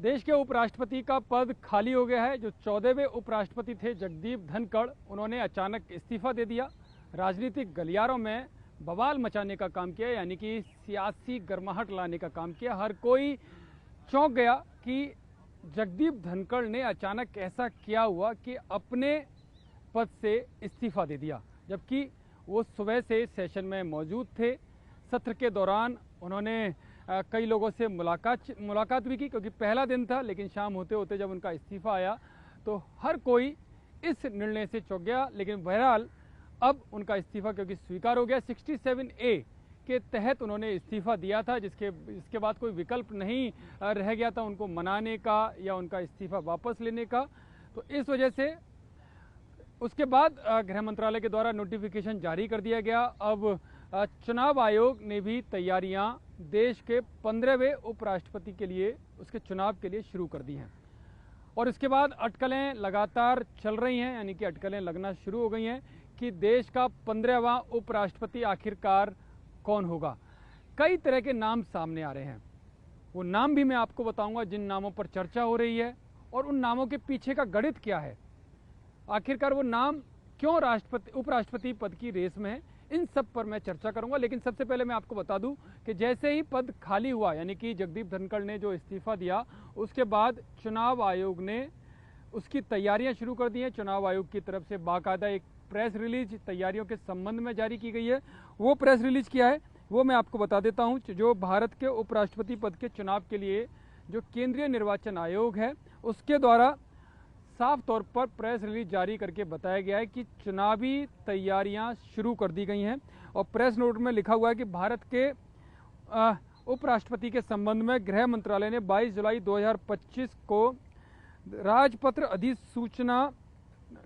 देश के उपराष्ट्रपति का पद खाली हो गया है। जो 14वें उपराष्ट्रपति थे जगदीप धनखड़, उन्होंने अचानक इस्तीफा दे दिया। राजनीतिक गलियारों में बवाल मचाने का काम किया, यानी कि सियासी गर्माहट लाने का काम किया। हर कोई चौंक गया कि जगदीप धनखड़ ने अचानक ऐसा क्या हुआ कि अपने पद से इस्तीफा दे दिया, जबकि वो सुबह से सेशन में मौजूद थे। सत्र के दौरान उन्होंने कई लोगों से मुलाकात भी की, क्योंकि पहला दिन था। लेकिन शाम होते होते जब उनका इस्तीफा आया तो हर कोई इस निर्णय से चौंक गया। लेकिन बहरहाल अब उनका इस्तीफा क्योंकि स्वीकार हो गया, 67A के तहत उन्होंने इस्तीफा दिया था, इसके बाद कोई विकल्प नहीं रह गया था उनको मनाने का या उनका इस्तीफा वापस लेने का। तो इस वजह से उसके बाद गृह मंत्रालय के द्वारा नोटिफिकेशन जारी कर दिया गया। अब चुनाव आयोग ने भी तैयारियां देश के 15वें उपराष्ट्रपति के लिए, उसके चुनाव के लिए शुरू कर दी हैं। और इसके बाद अटकलें लगातार चल रही हैं, यानी कि अटकलें लगना शुरू हो गई हैं कि देश का 15वां उपराष्ट्रपति आखिरकार कौन होगा। कई तरह के नाम सामने आ रहे हैं, वो नाम भी मैं आपको बताऊंगा जिन नामों पर चर्चा हो रही है, और उन नामों के पीछे का गणित क्या है, आखिरकार वो नाम क्यों उपराष्ट्रपति पद की रेस में है, इन सब पर मैं चर्चा करूंगा। लेकिन सबसे पहले मैं आपको बता दूं कि जैसे ही पद खाली हुआ, यानी कि जगदीप धनखड़ ने जो इस्तीफा दिया, उसके बाद चुनाव आयोग ने उसकी तैयारियां शुरू कर दी हैं। चुनाव आयोग की तरफ से बाकायदा एक प्रेस रिलीज तैयारियों के संबंध में जारी की गई है। वो प्रेस रिलीज क्या है वो मैं आपको बता देता हूं। जो भारत के उपराष्ट्रपति पद के चुनाव के लिए जो केंद्रीय निर्वाचन आयोग है, उसके द्वारा साफ तौर पर प्रेस रिलीज जारी करके बताया गया है कि चुनावी तैयारियां शुरू कर दी गई हैं। और प्रेस नोट में लिखा हुआ है कि भारत के उपराष्ट्रपति के संबंध में गृह मंत्रालय ने 22 जुलाई 2025 को राजपत्र अधिसूचना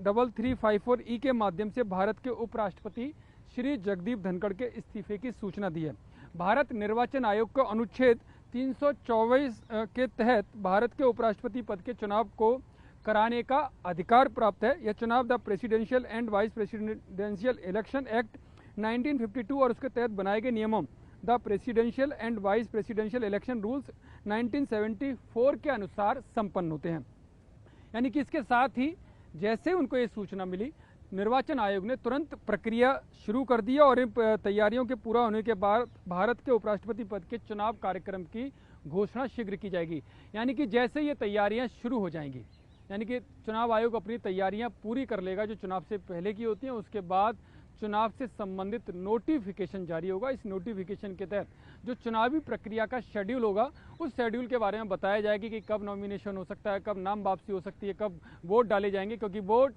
3354E के माध्यम से भारत के उपराष्ट्रपति श्री जगदीप धनखड़ के इस्तीफे की सूचना दी है। भारत निर्वाचन आयोग को अनुच्छेद 324 के तहत भारत के उपराष्ट्रपति पद के चुनाव को कराने का अधिकार प्राप्त है। यह चुनाव the presidential and vice presidential election act 1952 और उसके तहत बनाए गए नियमों the presidential and vice presidential election rules 1974 के अनुसार संपन्न होते हैं। यानी कि इसके साथ ही जैसे उनको ये सूचना मिली, निर्वाचन आयोग ने तुरंत प्रक्रिया शुरू कर दी और इन तैयारियों के पूरा होने के बाद भारत के उपराष्ट्रपति पद के चुनाव कार्यक्रम की घोषणा शीघ्र की जाएगी। यानी कि जैसे ये तैयारियां शुरू हो जाएंगी, यानी कि चुनाव आयोग अपनी तैयारियां पूरी कर लेगा जो चुनाव से पहले की होती हैं, उसके बाद चुनाव से संबंधित नोटिफिकेशन जारी होगा। इस नोटिफिकेशन के तहत जो चुनावी प्रक्रिया का शेड्यूल होगा, उस शेड्यूल के बारे में बताया जाएगा कि कब नॉमिनेशन हो सकता है, कब नाम वापसी हो सकती है, कब वोट डाले जाएंगे। क्योंकि वोट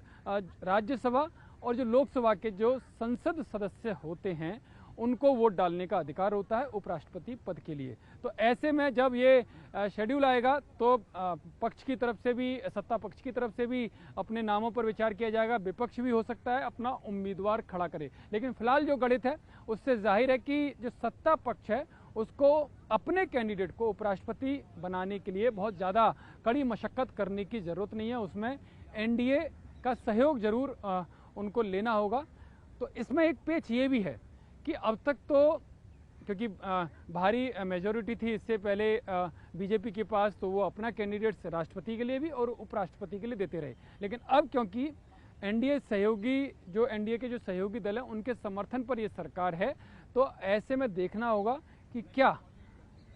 राज्यसभा और जो लोकसभा के जो संसद सदस्य होते हैं उनको वोट डालने का अधिकार होता है उपराष्ट्रपति पद के लिए। तो ऐसे में जब ये शेड्यूल आएगा तो पक्ष की तरफ से भी, सत्ता पक्ष की तरफ से भी अपने नामों पर विचार किया जाएगा। विपक्ष भी हो सकता है अपना उम्मीदवार खड़ा करे। लेकिन फिलहाल जो गणित है उससे जाहिर है कि जो सत्ता पक्ष है उसको अपने कैंडिडेट को उपराष्ट्रपति बनाने के लिए बहुत ज़्यादा कड़ी मशक्कत करने की ज़रूरत नहीं है। उसमें एनडीए का सहयोग जरूर उनको लेना होगा। तो इसमें एक पेच ये भी है कि अब तक तो क्योंकि भारी मेजॉरिटी थी इससे पहले बीजेपी के पास, तो वो अपना कैंडिडेट राष्ट्रपति के लिए भी और उपराष्ट्रपति के लिए देते रहे। लेकिन अब क्योंकि एनडीए के जो सहयोगी दल हैं उनके समर्थन पर ये सरकार है, तो ऐसे में देखना होगा कि क्या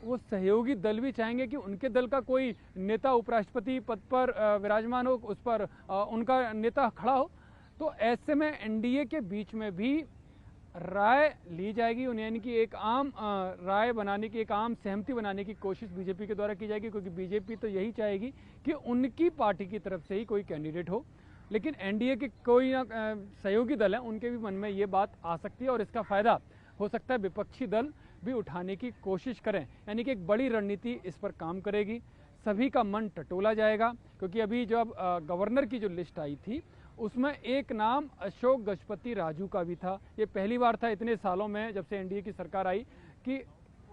वो सहयोगी दल भी चाहेंगे कि उनके दल का कोई नेता उपराष्ट्रपति पद पर विराजमान हो, उस पर उनका नेता खड़ा हो। तो ऐसे में एनडीए के बीच में भी राय ली जाएगी, यानी कि एक आम राय बनाने की, एक आम सहमति बनाने की कोशिश बीजेपी के द्वारा की जाएगी। क्योंकि बीजेपी तो यही चाहेगी कि उनकी पार्टी की तरफ से ही कोई कैंडिडेट हो। लेकिन एनडीए के कोई ना सहयोगी दल हैं, उनके भी मन में ये बात आ सकती है और इसका फायदा हो सकता है विपक्षी दल भी उठाने की कोशिश करें। यानी कि एक बड़ी रणनीति इस पर काम करेगी, सभी का मन टटोला जाएगा। क्योंकि अभी जब गवर्नर की जो लिस्ट आई थी उसमें एक नाम अशोक गजपति राजू का भी था। ये पहली बार था इतने सालों में जब से एनडीए की सरकार आई कि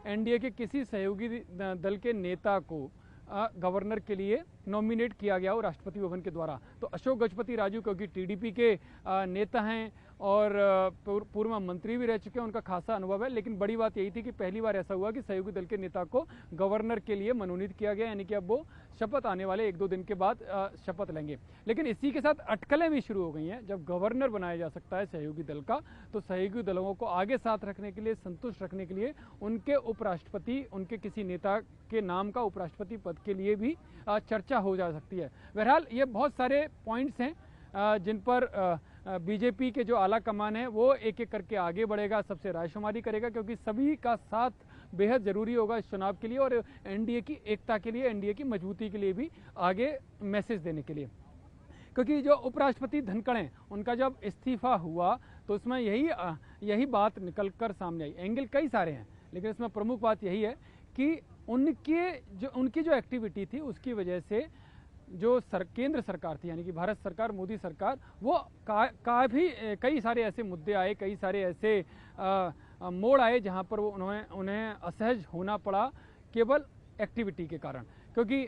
एनडीए के किसी सहयोगी दल के नेता को गवर्नर के लिए नॉमिनेट किया गया हो राष्ट्रपति भवन के द्वारा। तो अशोक गजपति राजू क्योंकि टीडीपी के नेता हैं और पूर्व मंत्री भी रह चुके हैं, उनका खासा अनुभव है। लेकिन बड़ी बात यही थी कि पहली बार ऐसा हुआ कि सहयोगी दल के नेता को गवर्नर के लिए मनोनीत किया गया, यानी कि अब वो शपथ आने वाले 1-2 दिन के बाद शपथ लेंगे। लेकिन इसी के साथ अटकलें भी शुरू हो गई हैं। जब गवर्नर बनाया जा सकता है सहयोगी दल का, तो सहयोगी दलों को आगे साथ रखने के लिए, संतुष्ट रखने के लिए उनके उपराष्ट्रपति, उनके किसी नेता के नाम का उपराष्ट्रपति पद के लिए भी चर्चा हो जा सकती है। बहरहाल ये बहुत सारे पॉइंट्स हैं जिन पर बीजेपी के जो आला कमान है वो एक एक करके आगे बढ़ेगा, सबसे रायशुमारी करेगा, क्योंकि सभी का साथ बेहद ज़रूरी होगा इस चुनाव के लिए और एनडीए की एकता के लिए, एनडीए की मजबूती के लिए भी आगे मैसेज देने के लिए। क्योंकि जो उपराष्ट्रपति धनखड़ हैं, उनका जब इस्तीफा हुआ तो उसमें यही बात निकल कर सामने आई। एंगल कई सारे हैं, लेकिन इसमें प्रमुख बात यही है कि उनकी जो एक्टिविटी थी उसकी वजह से जो केंद्र सरकार थी, यानी कि भारत सरकार, मोदी सरकार, वो भी कई सारे ऐसे मुद्दे आए, कई सारे ऐसे मोड़ आए जहां पर वो उन्हें असहज होना पड़ा केवल एक्टिविटी के कारण। क्योंकि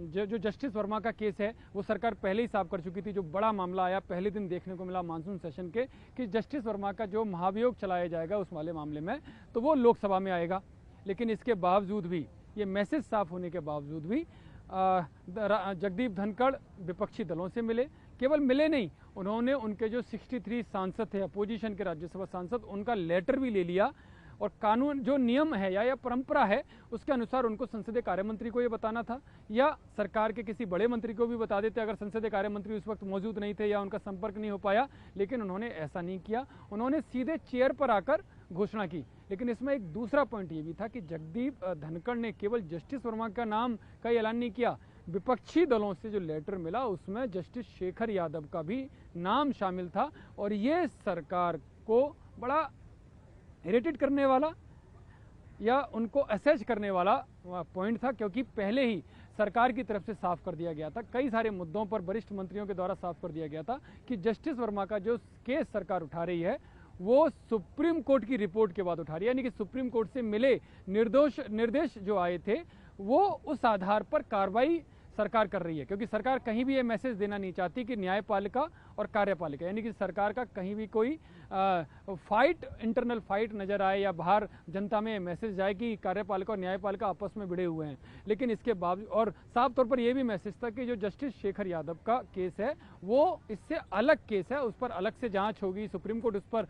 जो जस्टिस वर्मा का केस है वो सरकार पहले ही साफ कर चुकी थी। जो बड़ा मामला आया पहले दिन देखने को मिला मानसून सेशन के, कि जस्टिस वर्मा का जो महाभियोग चलाया जाएगा उस वाले मामले में, तो वो लोकसभा में आएगा। लेकिन इसके बावजूद भी, ये मैसेज साफ होने के बावजूद भी जगदीप धनखड़ विपक्षी दलों से मिले। केवल मिले नहीं, उन्होंने उनके जो 63 सांसद थे अपोजिशन के राज्यसभा सांसद, उनका लेटर भी ले लिया और कानून जो नियम है या परंपरा है उसके अनुसार उनको संसदीय कार्य मंत्री को ये बताना था या सरकार के किसी बड़े मंत्री को भी बता देते अगर संसदीय कार्य मंत्री उस वक्त मौजूद नहीं थे या उनका संपर्क नहीं हो पाया। लेकिन उन्होंने ऐसा नहीं किया, उन्होंने सीधे चेयर पर आकर घोषणा की। लेकिन इसमें एक दूसरा पॉइंट ये भी था कि जगदीप धनखड़ ने केवल जस्टिस वर्मा का नाम का ऐलान नहीं किया, विपक्षी दलों से जो लेटर मिला उसमें जस्टिस शेखर यादव का भी नाम शामिल था। और ये सरकार को बड़ा इरिटेट करने वाला या उनको असेस करने वाला पॉइंट था, क्योंकि पहले ही सरकार की तरफ से साफ कर दिया गया था, कई सारे मुद्दों पर वरिष्ठ मंत्रियों के द्वारा साफ कर दिया गया था कि जस्टिस वर्मा का जो केस सरकार उठा रही है वो सुप्रीम कोर्ट की रिपोर्ट के बाद उठा रही है, यानी कि सुप्रीम कोर्ट से मिले निर्देश जो आए थे वो उस आधार पर कार्रवाई सरकार कर रही है। क्योंकि सरकार कहीं भी ये मैसेज देना नहीं चाहती कि न्यायपालिका और कार्यपालिका, यानी कि सरकार का कहीं भी कोई इंटरनल फाइट नजर आए या बाहर जनता में मैसेज जाए कि कार्यपालिका और न्यायपालिका आपस में भिड़े हुए हैं। लेकिन इसके बावजूद और साफ तौर पर यह भी मैसेज था कि जो जस्टिस शेखर यादव का केस है वो इससे अलग केस है, उस पर अलग से जांच होगी, सुप्रीम कोर्ट उस पर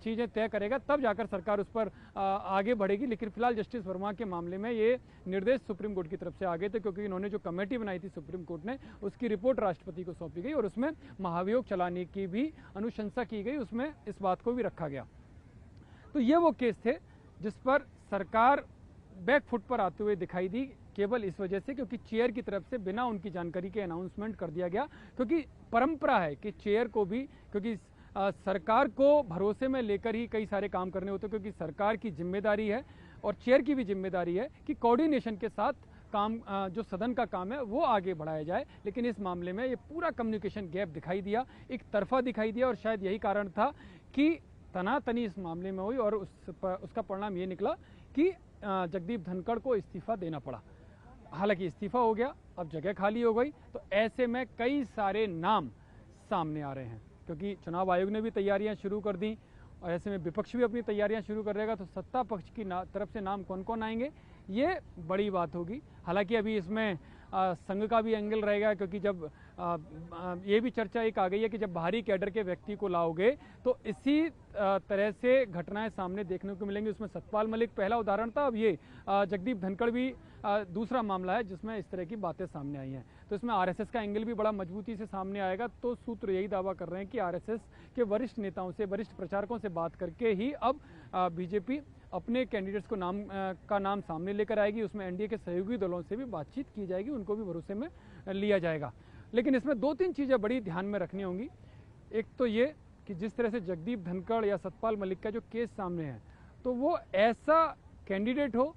चीजें तय करेगा, तब जाकर सरकार उस पर आगे बढ़ेगी। लेकिन फिलहाल जस्टिस वर्मा के मामले में ये निर्देश सुप्रीम कोर्ट की तरफ से आ गए थे, क्योंकि इन्होंने जो कमेटी बनाई थी सुप्रीम कोर्ट ने, उसकी रिपोर्ट राष्ट्रपति को सौंपी गई और उसमें महाभियोग चलाने की भी अनुशंसा की गई, उसमें इस बात को भी रखा गया। तो ये वो केस थे जिस पर सरकार बैकफुट पर आते हुए दिखाई दी, केवल इस वजह से क्योंकि चेयर की तरफ से बिना उनकी जानकारी के अनाउंसमेंट कर दिया गया। क्योंकि परंपरा है कि चेयर को भी, क्योंकि सरकार को भरोसे में लेकर ही कई सारे काम करने होते हैं, क्योंकि सरकार की जिम्मेदारी है और चेयर की भी जिम्मेदारी है कि कोऑर्डिनेशन के साथ काम, जो सदन का काम है वो आगे बढ़ाया जाए। लेकिन इस मामले में ये पूरा कम्युनिकेशन गैप दिखाई दिया, एक तरफा दिखाई दिया, और शायद यही कारण था कि तनातनी इस मामले में हुई और उसका परिणाम ये निकला कि जगदीप धनखड़ को इस्तीफा देना पड़ा। हालांकि इस्तीफा हो गया, अब जगह खाली हो गई, तो ऐसे में कई सारे नाम सामने आ रहे हैं, क्योंकि चुनाव आयोग ने भी तैयारियां शुरू कर दी और ऐसे में विपक्ष भी अपनी तैयारियां शुरू कर देगा। तो सत्ता पक्ष की तरफ से नाम कौन कौन आएंगे ये बड़ी बात होगी। हालांकि अभी इसमें संघ का भी एंगल रहेगा, क्योंकि जब ये भी चर्चा एक आ गई है कि जब बाहरी कैडर के व्यक्ति को लाओगे तो इसी तरह से घटनाएं सामने देखने को मिलेंगी। उसमें सतपाल मलिक पहला उदाहरण था, अब ये जगदीप धनखड़ भी दूसरा मामला है जिसमें इस तरह की बातें सामने आई हैं। तो इसमें आरएसएस का एंगल भी बड़ा मजबूती से सामने आएगा। तो सूत्र यही दावा कर रहे हैं कि आरएसएस के वरिष्ठ नेताओं से, वरिष्ठ प्रचारकों से बात करके ही अब बीजेपी अपने कैंडिडेट्स को नाम सामने लेकर आएगी। उसमें एनडीए के सहयोगी दलों से भी बातचीत की जाएगी, उनको भी भरोसे में लिया जाएगा। लेकिन इसमें 2-3 चीज़ें बड़ी ध्यान में रखनी होंगी। एक तो ये कि जिस तरह से जगदीप धनखड़ या सतपाल मलिक का जो केस सामने है, तो वो ऐसा कैंडिडेट हो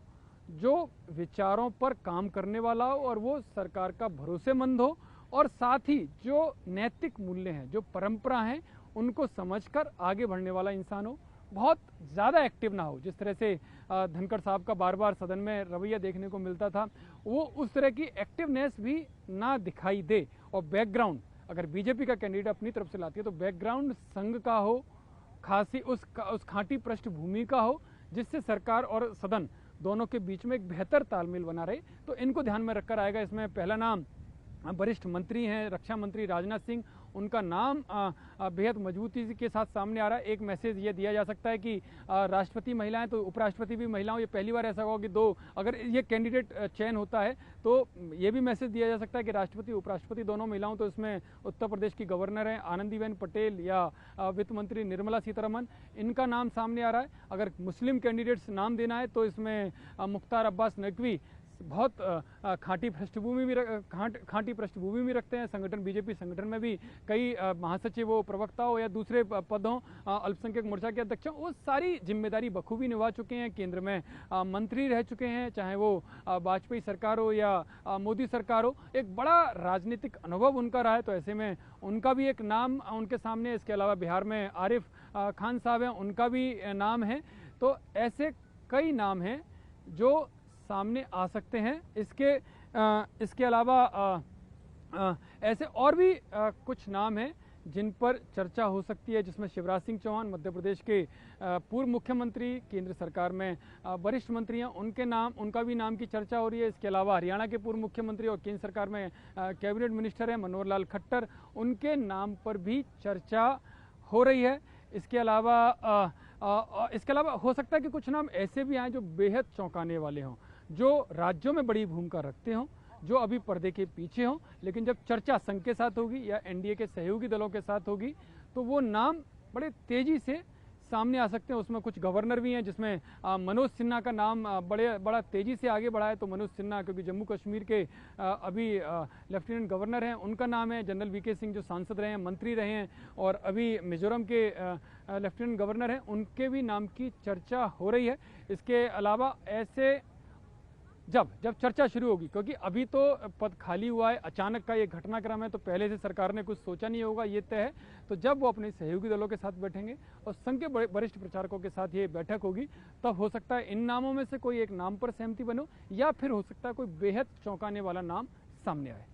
जो विचारों पर काम करने वाला हो और वो सरकार का भरोसेमंद हो, और साथ ही जो नैतिक मूल्य हैं, जो परंपरा हैं, उनको समझकर आगे बढ़ने वाला इंसान हो, बहुत ज़्यादा एक्टिव ना हो। जिस तरह से धनखड़ साहब का बार बार सदन में रवैया देखने को मिलता था, वो उस तरह की एक्टिवनेस भी ना दिखाई दे और बैकग्राउंड अगर बीजेपी का कैंडिडेट अपनी तरफ से लाती है तो बैकग्राउंड संघ का हो, खासी उस खांटी पृष्ठभूमि का हो, जिससे सरकार और सदन दोनों के बीच में एक बेहतर तालमेल बना रहे। तो इनको ध्यान में रखकर आएगा। इसमें पहला नाम वरिष्ठ मंत्री हैं, रक्षा मंत्री राजनाथ सिंह, उनका नाम बेहद मजबूती के साथ सामने आ रहा है। एक मैसेज ये दिया जा सकता है कि राष्ट्रपति महिलाएं तो उपराष्ट्रपति भी महिलाओं, ये पहली बार ऐसा होगा कि दो, अगर ये कैंडिडेट चयन होता है तो ये भी मैसेज दिया जा सकता है कि राष्ट्रपति उपराष्ट्रपति दोनों महिलाओं। तो इसमें उत्तर प्रदेश की गवर्नर हैं आनंदीबेन पटेल या वित्त मंत्री निर्मला सीतारमन, इनका नाम सामने आ रहा है। अगर मुस्लिम कैंडिडेट्स नाम देना है तो इसमें मुख्तार अब्बास नकवी बहुत खांटी पृष्ठभूमि भी रखते हैं। संगठन बीजेपी संगठन में भी कई महासचिव हो, प्रवक्ता हो या दूसरे पद हों, अल्पसंख्यक मोर्चा के अध्यक्ष, वो सारी जिम्मेदारी बखूबी निभा चुके हैं। केंद्र में मंत्री रह चुके हैं, चाहे वो वाजपेयी सरकार हो या मोदी सरकार हो। एक बड़ा राजनीतिक अनुभव उनका रहा है, तो ऐसे में उनका भी एक नाम उनके सामने। इसके अलावा बिहार में आरिफ खान साहब हैं, उनका भी नाम है। तो ऐसे कई नाम हैं जो सामने आ सकते हैं। इसके अलावा ऐसे और भी कुछ नाम हैं जिन पर चर्चा हो सकती है, जिसमें शिवराज सिंह चौहान मध्य प्रदेश के पूर्व मुख्यमंत्री, केंद्र सरकार में वरिष्ठ मंत्री हैं, उनका भी नाम की चर्चा हो रही है। इसके अलावा हरियाणा के पूर्व मुख्यमंत्री और केंद्र सरकार में कैबिनेट मिनिस्टर हैं मनोहर लाल खट्टर, उनके नाम पर भी चर्चा हो रही है। इसके अलावा हो सकता है कि कुछ नाम ऐसे भी आए जो बेहद चौंकाने वाले हों, जो राज्यों में बड़ी भूमिका रखते हों, जो अभी पर्दे के पीछे हों, लेकिन जब चर्चा संघ के साथ होगी या एनडीए के सहयोगी दलों के साथ होगी तो वो नाम बड़े तेजी से सामने आ सकते हैं। उसमें कुछ गवर्नर भी हैं, जिसमें मनोज सिन्हा का नाम बड़ा तेजी से आगे बढ़ा है। तो मनोज सिन्हा, क्योंकि जम्मू कश्मीर के अभी लेफ्टिनेंट गवर्नर हैं, उनका नाम है। जनरल वीके सिंह जो सांसद रहे हैं, मंत्री रहे हैं और अभी मिजोरम के लेफ्टिनेंट गवर्नर हैं, उनके भी नाम की चर्चा हो रही है। इसके अलावा ऐसे जब चर्चा शुरू होगी, क्योंकि अभी तो पद खाली हुआ है, अचानक का ये घटनाक्रम है, तो पहले से सरकार ने कुछ सोचा नहीं होगा, ये तय है। तो जब वो अपने सहयोगी दलों के साथ बैठेंगे और संघ के वरिष्ठ प्रचारकों के साथ ये बैठक होगी, तब हो सकता है इन नामों में से कोई एक नाम पर सहमति बनो, या फिर हो सकता है कोई बेहद चौंकाने वाला नाम सामने आए।